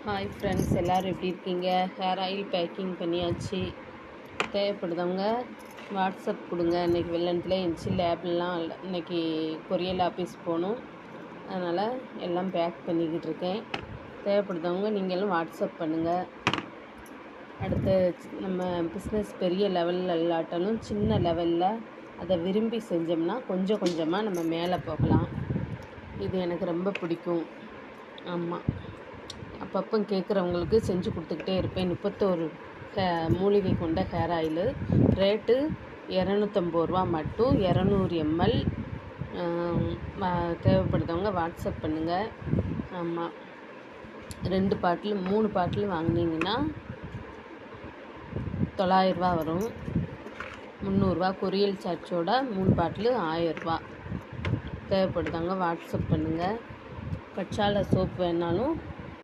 Hi friends, எல்லோரும் எப்படி இருக்கீங்க? ஹேர் ஆயில் பேக்கிங் பண்ணியாச்சு. தேவைப்படுதவங்க வாட்ஸ்அப் கொடுங்க. இன்றைக்கி வெள்ளனத்தில் இருந்துச்சு, லேப்லாம் இல்லை. இன்றைக்கி கொரியல் ஆஃபீஸ் போகணும், அதனால் எல்லாம் பேக் பண்ணிக்கிட்டு இருக்கேன். தேவைப்படுதவங்க நீங்களும் வாட்ஸ்அப் பண்ணுங்கள். அடுத்து நம்ம பிஸ்னஸ் பெரிய லெவலில் இல்லாட்டாலும் சின்ன லெவலில் அதை விரும்பி செஞ்சோம்னா கொஞ்சம் கொஞ்சமாக நம்ம மேலே போகலாம். இது எனக்கு ரொம்ப பிடிக்கும். ஆமாம், அப்பப்போ கேட்குறவங்களுக்கு செஞ்சு கொடுத்துக்கிட்டே இருப்பேன். 31 மூலிகை கொண்ட ஹேர் ஆயிலு. ரேட்டு 250 ரூபா மட்டும், 200 ml. தேவைப்படுறவங்க வாட்ஸ்அப் பண்ணுங்கள். ஆமாம், 2 பாட்டில் 3 பாட்டில் வாங்கினீங்கன்னா 900 ரூபா வரும். 300 ரூபா கொரியல் சார்ஜோட 3 பாட்டில் 1000 ரூபா. தேவைப்படுறவங்க வாட்ஸ்அப் பண்ணுங்கள். கற்றாழை சோப் வேணாலும்